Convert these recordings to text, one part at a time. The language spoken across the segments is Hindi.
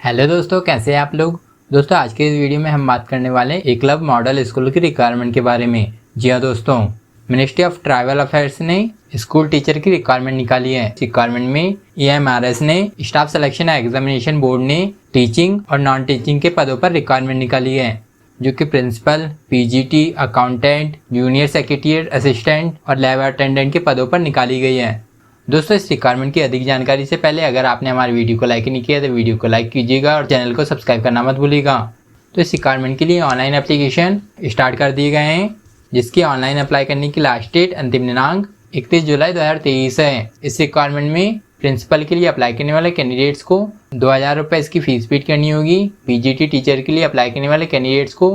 हेलो दोस्तों, कैसे हैं आप लोग। दोस्तों, आज के इस वीडियो में हम बात करने वाले हैं एकलव्य मॉडल स्कूल की रिक्वायरमेंट के बारे में। जी हाँ दोस्तों, मिनिस्ट्री ऑफ ट्राइबल अफेयर्स ने स्कूल टीचर की रिक्वायरमेंट निकाली है। रिक्वायरमेंट में EMRS ने, स्टाफ सिलेक्शन एग्जामिनेशन बोर्ड ने टीचिंग और नॉन टीचिंग के पदों पर रिक्वायरमेंट निकाली है, जो कि principal, PGT, accountant, junior secretary assistant और लैब अटेंडेंट के पदों पर निकाली गई है। दोस्तों, इस रिक्वायरमेंट की अधिक जानकारी से पहले अगर आपने हमारी वीडियो को लाइक नहीं किया तो वीडियो को लाइक कीजिएगा और चैनल को सब्सक्राइब करना मत भूलिएगा। तो इस रिक्वायरमेंट के लिए ऑनलाइन एप्लीकेशन स्टार्ट कर दिए गए हैं, जिसकी ऑनलाइन अप्लाई करने की लास्ट डेट अंतिम दिनांक 31 जुलाई 2023 है। इस रिक्वायरमेंट में प्रिंसिपल के लिए अप्लाई करने वाले कैंडिडेट्स को 2000 रुपये इसकी फीस पेड करनी होगी। PGT टीचर के लिए अप्लाई करने वाले कैंडिडेट्स को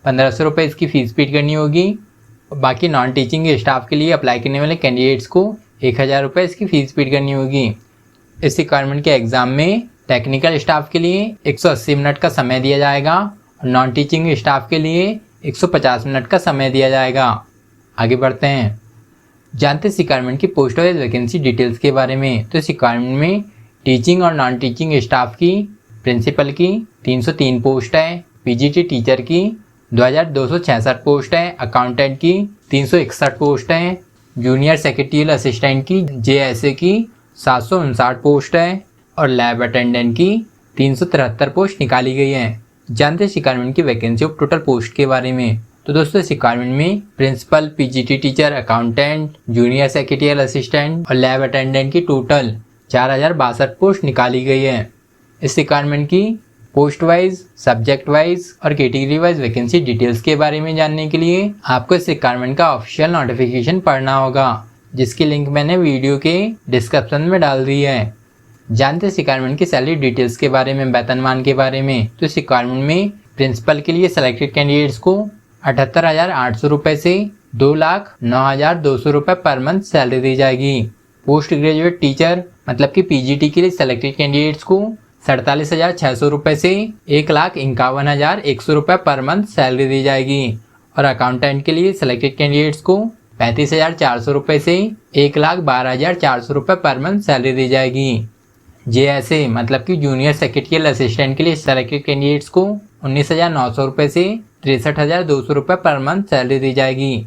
1500 रुपये इसकी फीस पेड करनी होगी। बाकी नॉन टीचिंग स्टाफ के लिए अप्लाई करने वाले कैंडिडेट्स को 1000 रुपये इसकी फीस पेड करनी होगी। इस रिक्वायरमेंट के एग्ज़ाम में टेक्निकल स्टाफ के लिए 180 मिनट का समय दिया जाएगा और नॉन टीचिंग स्टाफ के लिए 150 मिनट का समय दिया जाएगा। आगे बढ़ते हैं, जानते हैं इस रिक्वायरमेंट की पोस्ट वाइज वैकेंसी डिटेल्स के बारे में। तो इस रिक्वायरमेंट में टीचिंग और नॉन टीचिंग स्टाफ की प्रिंसिपल की 303 पोस्ट है, PGT टीचर की 2266 पोस्ट है, अकाउंटेंट की 361 पोस्ट है, जूनियर सेक्रेटरियल असिस्टेंट की JSA की 759 पोस्ट है और लैब अटेंडेंट की 373 पोस्ट निकाली गई है। जानते हैं रिक्वायरमेंट की वैकेंसी और टोटल पोस्ट के बारे में। तो दोस्तों, इस रिक्वायरमेंट में principal, PGT teacher, accountant, junior secretarial assistant और लैब अटेंडेंट की टोटल 4062 पोस्ट निकाली गई है। इस रिक्वायरमेंट की पोस्ट वाइज, सब्जेक्ट वाइज और कैटेगरी वाइज वैकेंसी डिटेल्स के बारे में जानने के लिए आपको इस रिक्वायरमेंट का ऑफिशियल नोटिफिकेशन पढ़ना होगा, जिसकी लिंक मैंने वीडियो के डिस्क्रिप्शन में डाल दी है। जानते हैं इस रिक्वायरमेंट की सैलरी डिटेल्स के बारे में, वेतनमान के बारे में। तो इस रिक्वायरमेंट में प्रिंसिपल के लिए सिलेक्टेड कैंडिडेट्स को 78,800 रुपये से 2,09,200 रुपये पर मंथ सैलरी दी जाएगी। पोस्ट ग्रेजुएट टीचर मतलब कि PGT के लिए सिलेक्टेड कैंडिडेट्स को 47,600 रुपये से 1,51,100 रुपये पर मंथ सैलरी दी जाएगी और अकाउंटेंट के लिए सिलेक्टेड कैंडिडेट्स को 35,400 रुपये से 1,12,400 रुपये पर मंथ सैलरी दी जाएगी। JSA मतलब कि जूनियर सेक्रेटरियल असिस्टेंट के लिए सिलेक्टेड कैंडिडेट्स को 19,900 रुपये से 63,200 रुपये पर मंथ सैलरी दी जाएगी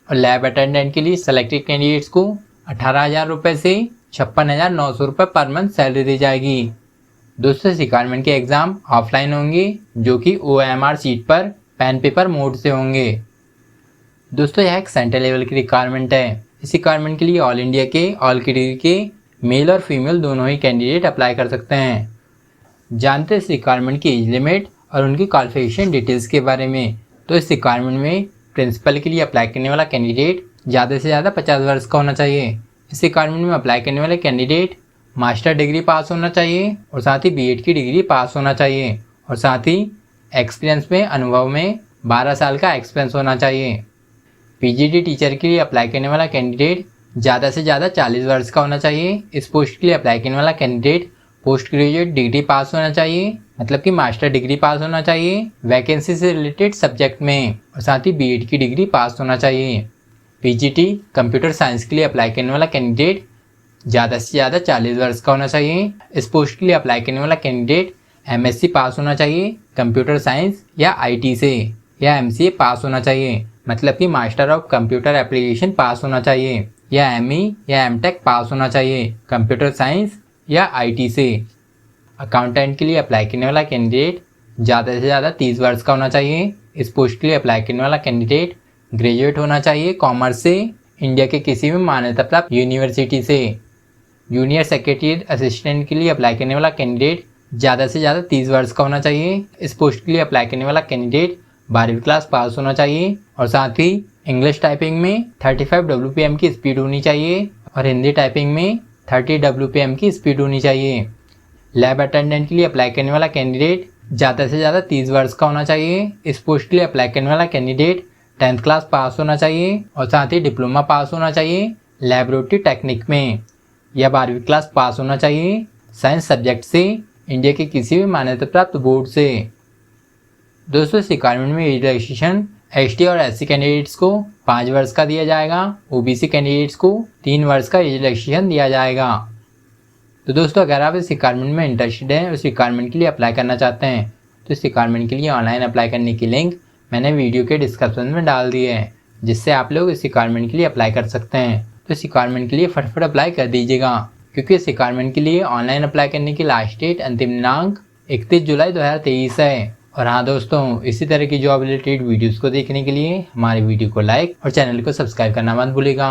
और लैब अटेंडेंट के लिए सिलेक्टेड कैंडिडेट्स को 18,000 रुपये से 56,900 रुपये पर मंथ सैलरी दी जाएगी। दोस्तों, इस रिक्वायरमेंट के एग्ज़ाम ऑफलाइन होंगे, जो कि OMR सीट पर पेन पेपर मोड से होंगे। दोस्तों, यह एक सेंट्रल लेवल की रिक्वायरमेंट है। इस रिक्वायरमेंट के लिए ऑल इंडिया के ऑल कैटेगरी के मेल और फीमेल दोनों ही कैंडिडेट अप्लाई कर सकते हैं। जानते हैं इस रिक्वायरमेंट की एज लिमिट और उनकी क्वालिफिकेशन डिटेल्स के बारे में। तो इस रिक्वायरमेंट में प्रिंसिपल के लिए अप्लाई करने वाला कैंडिडेट ज़्यादा से ज़्यादा 50 वर्ष का होना चाहिए। इस रिक्वायरमेंट में अप्लाई करने वाले कैंडिडेट मास्टर डिग्री पास होना चाहिए और साथ ही BEd की डिग्री पास होना चाहिए और साथ ही एक्सपीरियंस में, अनुभव में 12 साल का एक्सपीरियंस होना चाहिए। PGT टीचर के लिए अप्लाई करने वाला कैंडिडेट ज़्यादा से ज़्यादा 40 वर्ष का होना चाहिए। इस पोस्ट के लिए अप्लाई करने वाला कैंडिडेट पोस्ट ग्रेजुएट डिग्री पास होना चाहिए, मतलब कि मास्टर डिग्री पास होना चाहिए वैकेंसी से रिलेटेड सब्जेक्ट में और साथ ही BEd की डिग्री पास होना चाहिए। PGT कंप्यूटर साइंस के लिए अप्लाई करने वाला कैंडिडेट ज़्यादा से ज़्यादा 40 वर्ष का होना चाहिए। इस पोस्ट के लिए अप्लाई करने वाला कैंडिडेट MSc पास होना चाहिए कंप्यूटर साइंस या IT से, या MCA पास होना चाहिए, मतलब कि मास्टर ऑफ कंप्यूटर एप्लीकेशन पास होना चाहिए, या ME या MTech पास होना चाहिए कंप्यूटर साइंस या IT से। अकाउंटेंट के लिए अप्लाई करने वाला कैंडिडेट ज़्यादा से ज़्यादा 30 वर्ष का होना चाहिए। इस पोस्ट के लिए अप्लाई करने वाला कैंडिडेट ग्रेजुएट होना चाहिए कॉमर्स से, इंडिया के किसी भी मान्यता प्राप्त यूनिवर्सिटी से। जूनियर सेक्रेटरी असिस्टेंट के लिए अप्लाई करने वाला कैंडिडेट ज़्यादा से ज़्यादा 30 वर्ष का होना चाहिए। इस पोस्ट के लिए अप्लाई करने वाला कैंडिडेट 12वीं क्लास पास होना चाहिए और साथ ही इंग्लिश टाइपिंग में 35 WPM की स्पीड होनी चाहिए और हिंदी टाइपिंग में 30 WPM की स्पीड होनी चाहिए। लैब अटेंडेंट के लिए अप्लाई करने वाला कैंडिडेट ज़्यादा से ज़्यादा 30 वर्ष का होना चाहिए। इस पोस्ट के लिए अप्लाई करने वाला कैंडिडेट 10th क्लास पास होना चाहिए और साथ ही डिप्लोमा पास होना चाहिए लैबोरेटरी टेक्निक में, या 12वीं क्लास पास होना चाहिए साइंस सब्जेक्ट से इंडिया के किसी भी मान्यता प्राप्त बोर्ड से। दोस्तों, इस रिक्वायरमेंट में एज रिलैक्सेशन ST और SC कैंडिडेट्स को 5 वर्ष का दिया जाएगा, OBC कैंडिडेट्स को 3 वर्ष का एज रिलैक्सेशन दिया जाएगा। तो दोस्तों अगर आप इस रिक्वायरमेंट में इंटरेस्टेड हैं, उस रिक्वायरमेंट के लिए अप्लाई करना चाहते हैं, तो इस रिक्वायरमेंट के लिए ऑनलाइन अप्लाई करने की लिंक मैंने वीडियो के डिस्क्रिप्शन में डाल दी है, जिससे आप लोग इस रिक्वायरमेंट के लिए अप्लाई कर सकते हैं। तो इस रिक्वायरमेंट के लिए फटाफट अप्लाई कर दीजिएगा, क्योंकि इस रिक्वायरमेंट के लिए ऑनलाइन अप्लाई करने की लास्ट डेट अंतिम दिनांक 31 जुलाई 2023 है। और हाँ दोस्तों, इसी तरह की जॉब रिलेटेड वीडियोस को देखने के लिए हमारे वीडियो को लाइक और चैनल को सब्सक्राइब करना मत भूलिएगा।